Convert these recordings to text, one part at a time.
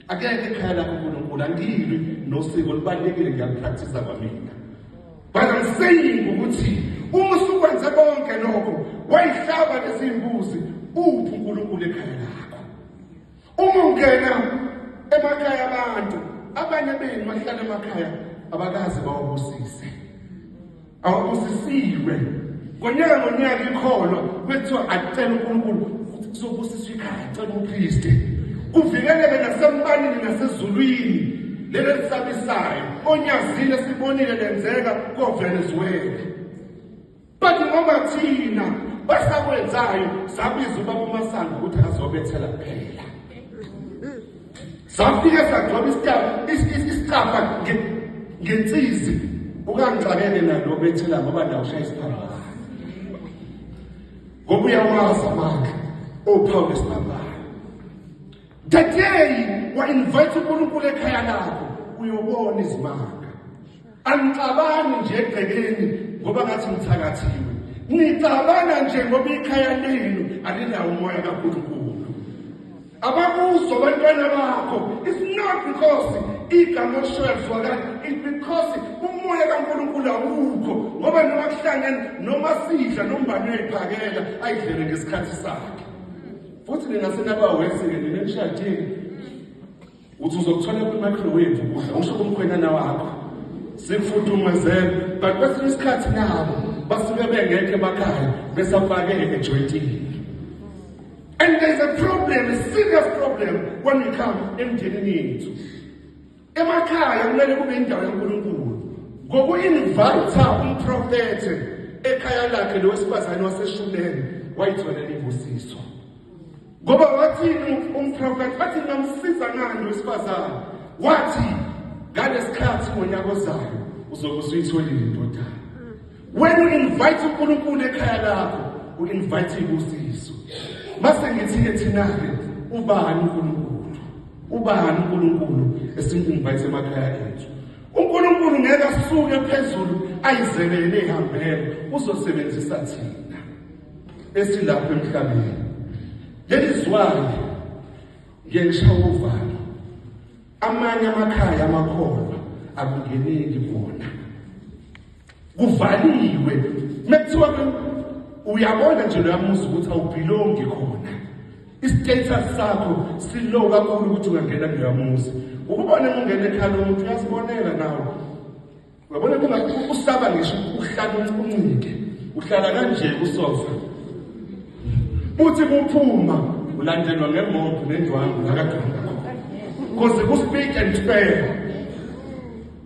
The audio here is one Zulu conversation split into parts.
Akekho ekhaya lakho uNkulunkulu angilwi nosiko libalekile ngiyapractice kwamina. But I'm saying ukuthi uma usukwenze konke lokho wayihlaba lezimbuzi uphi uNkulunkulu ekhaya lakho. Uma ungena emakhaya abantu abanye benu bahlala emakhaya abakazi bawabusise. Awubusisiwe. Ngonyaka ikholwa kwethiwa acela uNkulunkulu ukuthi kuzobusiswa ikhaya acela uKristu. Kuvikeleke nasembanini nasezulwini lelo lisabisayo onyazile sibonile lenzeka koVenezuela. But ngoba thina basakwenzayo sabiza ubaba uMasango ukuthi azobethela kuphela. Safike sagcoba isicapha ngensizi ukangixabene nalo bethela ngoba ndawushaya isiphambano. Ngoba uyawazi amandla ophawu lesibambano. The day wa-invite uNkulunkulu ekhaya lakho uyobona izimanga. Angixabani nje egcekeni ngoba ngathi ngithakathiwe. Ngicabana nje ngoba ikhaya lenu alinawo umoya kaNkulunkulu. Ababuzo abantwana bakho, it's not because igama Shelf wakani, it's because umoya kaNkulunkulu awukho. Ngoba noma kuhlangene noma sidla nombani uyayiphakela ayidlele ngesikhathi sakhe. Futhi ningasenaba weseke nenishadini uthi uzokuthola kwi-microwave ukudla usho kumkhwenyana wakho sikufudumezele but kwesinye isikhathi nabo basuke bengekho emakhaya besafake ejointini. And there's a problem, a serious problem when we come emndenini yethu. Emakhaya kumele kube indawo yaNkulunkulu. Ngoku-invite umprofete ekhaya lakhe lo wesifazane waseshuleni wayitholela imbusiso. Ngoba wathini umprofeti wathi ngamsiza ngani wesifazane wathi ngalesikhathi ngonyaka ozayo uzobe usuyitholile indodana. When you invite uNkulunkulu ekhaya lakho u-invite ibusiso. Mase ngithi thina-ke ubani uNkulunkulu? Ubani uNkulunkulu esiminvite emakhaya ethu? uNkulunkulu ngeke asuke phezulu ayizelele ehambele uzosebenzisa thina esilapha emhlabeni. Lelizwane ngengishawa uvalo. Amanye amakhaya amakholwa akungeneki bona. Kuvaliwe. Mekuthiwa uyabona nje lo yamuzi ukuthi awubhilongi khona. Istatus sakho silow kakhulu ukuthi ungangena kulo yamuzi. Ukubona ungena ekhaya lomuntu uyasibonela nawe. Uyabona kungathi usaba ngisho uhlala uncike. Uhlala kanje kusofa. Uthi kuphuma ulandelwa ngemoto nendwangu lakadwanga. Because ku speak and spare.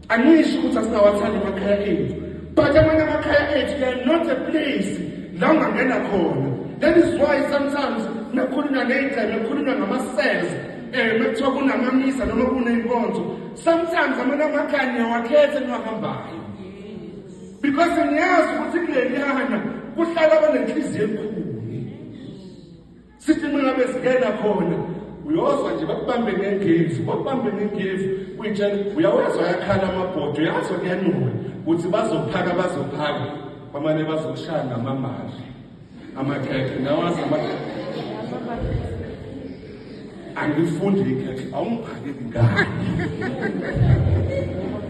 Anisho ukuthi asinawathanda emakhaya ethu. But amanye amakhaya ethu they are not a place la ungangena khona. That is why sometimes nakhulunywa ngey'ngane nakhulunywa ngama-cells mekuthiwa kunamamisa noma kuney'nkonzo. Sometimes amanye amakhaya niyawakhetha niwahambayo. Because niyazi ukuthi kuleliyana kuhlala abanenhliziyo enkulu. Sithi mina besigena khona uyozwa nje bakubambe ngengevu bakubambe ngengevu kuyitshela uyawezwa yakhala amabhodo uyazwa kuyanuka ukuthi bazophaka bamane bazokushaya ngamamazi amakhekhe nawazi angifundi ikhekhe awungiphakeli ngani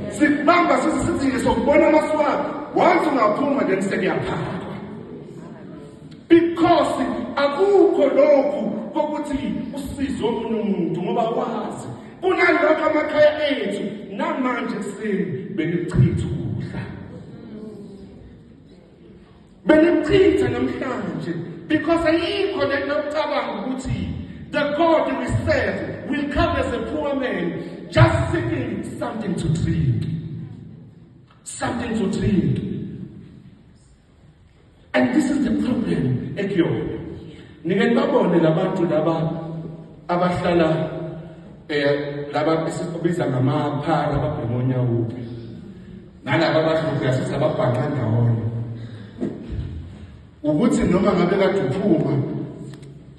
sibamba sithi sokubona amaswaka once ungaphuma then sekuyaphaka. Because akukho lokhu kokuthi usizo umuntu ngoba wazi kunalokho amakhaya ethu namanje kuseni benichitha ukudla. Benichitha namhlanje because ayikho lento ocabanga ukuthi the God we serve will come as a poor man just seeking something to drink. Something to drink. And this is the problem ekuyona. Nike babone labantu laba abahlala laba esikubiza ngamaphara ababhemonya uphi. Nalaba abahluka yasithi ababhanqa ndawonye. Ukuthi noma ngabe kade uphuma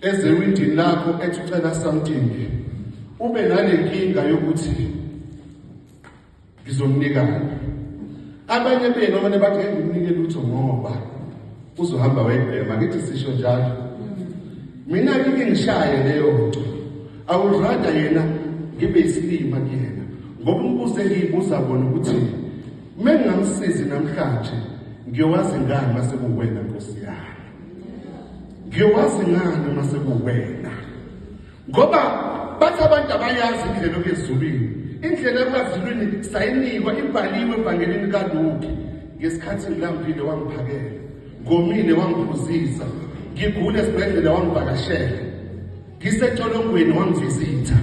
ezewindini lakho ethi ucela something ube nalenkinga yokuthi ngizomnikana. Abanye benu abanye bathi ngimnike lutho ngoba uzohamba wayibhema ngithi sisho njalo. Mina ngike ngishaye leyo nto. I would rather yena ngibe isilima kuyena. Ngoba umbuzo engiyibuza bona ukuthi mengingamsizi namhlanje ngiyowazi ngani mase kuwena Nkosi yami. Ngiyowazi ngani mase kuwena. Ngoba bathi abantu abayazi indlela yezulwini. Indlela yezulwini sayinikwa ibhaliwe evangelini kaLuka. Ngesikhathi ngilambile wangiphakela. Ngomile wangiphuzisa. Ngigule esibhedlela wangivakashela. Ngisetsholongweni wangivizitha.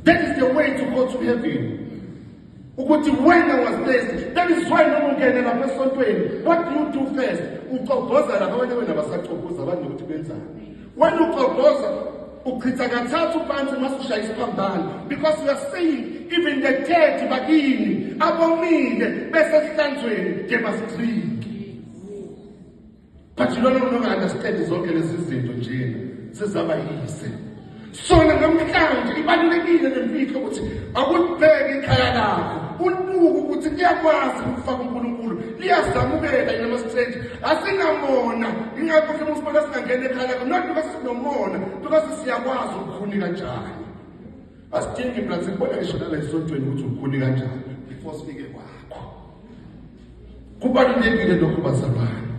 That is the way to go to heaven. Ukuthi when I was blessed, that is why no ungene lapha esontweni. What do you do first? Uqoboza lapha abantu wena basaqoboza abantu ukuthi benzani. When uqoboza uchitha kathathu phansi masushaya isiphambano, because you are saying even the dead bakini abomile bese sihlanzweni they must drink. But you don't understand zonke lezi zinto nje sizabayise. Sona namhlanje ibalulekile lemfihlo ukuthi akubheke ikhaya lakho. Ubuke ukuthi liyakwazi ukufaka uNkulunkulu. Liyazamukela yena masithethi. Asinamona. Ingakho ke musibona singangena ekhaya lakho. Not because sinomona, because siyakwazi ukukhuni kanjani. Asidingi plan sikubona ngisho la esontweni ukuthi ukukhuni kanjani before sifike kwakho. Kubalulekile lokho bazalwane.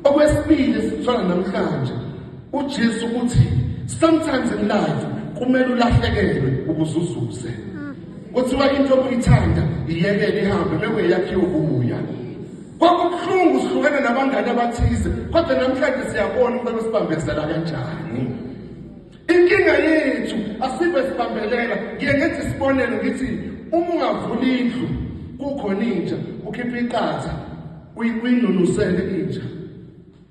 Okwesibili sifana namhlanje uJesu uthi sometimes in life kumele ulahlekelwe ukuze uzuze. Kuthiwa into obuyithanda iyekele ihambe beke yakhiwe ukuya. Kwakubuhlungu sihlukene nabangane abathize, kodwa namhlanje siyabona ukuthi sibambezela kanjani. Inkinga yethu asibe sibambelela. Ngiye ngithi sibonele ngithi uma ungavula indlu kukhona inja ukhipha iqatha uyinonusele inja.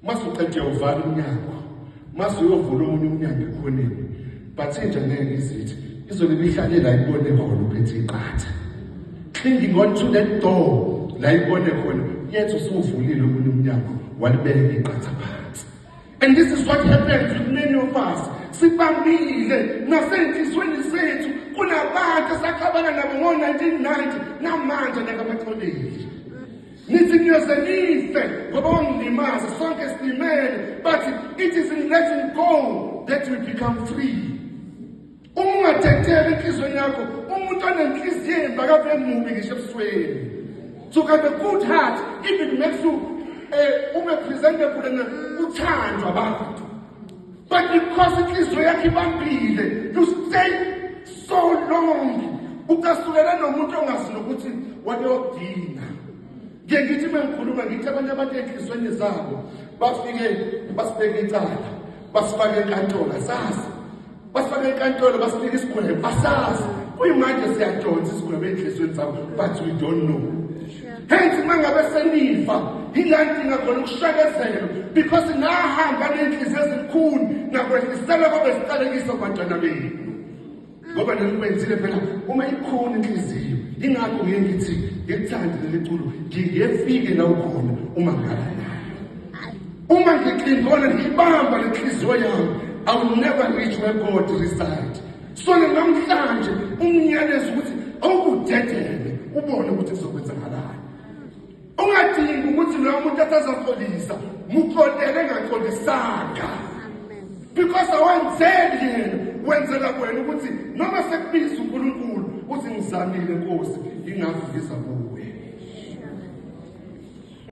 Masuqede uvala umnyango. Mase uyovula omunye umnyango ekhoneni. But inja ngeke izithi izobe bihlalela ibone khona uphethe iqatha. Clinging on to that door la ibone khona yethu usuvulile omunye umnyango walibeka iqatha phansi. And this is what happens with many of us. Sibambile nasenhlizweni zethu kunabantu sakhabana nabo ngo-1990 namanje nakabatholile. Nithi niyozenife ngoba wangilimaza sonke silimele, but it is in letting go that we become free. Uma ungathethelwa enhlizweni yakho, umuntu onenhliziyo embi akabe mubi ngisho ebusweni. To have a good heart even makes you presentable and uthandwa abantu. But because inhliziyo yakho ibambile, you stay so long. Ukasulela nomuntu ongazi nokuthi wayodina. Ngithi mengikhuluma ngithi abantu enhlizweni zabo bafike basibeke icala, basifake enkantolo asazi. Basifake enkantolo basibeke isigwebo asazi. Kuyimanje siyadonsa isigwebo enhlizweni zabo, but we don't know. Hence mangabe senifa ilantinga khona ukushakezela because nahamba nenhliziyo ezikhulu nakwehlisela kwabe siqalekisa abantwana benu. Ngoba ngikwenzile phela uma ikhona inhliziyo ingakho ngithi ngikuthande leliculo ngiyefike la ukhona uma ngala. Uma ngiqingona ngibamba lenhliziyo yami, I will never reach where God resides. So namhlanje umyalezo ukuthi awukudedele ubone ukuthi kuzokwenzakalani. Ungadingi ukuthi lo muntu atazaxolisa, muxolele ngaxolisanga. Because awenzeli yena wenzela kwena ukuthi noma sekubiza uNkulunkulu uthi ngizamile Nkosi ingakho ngizakuba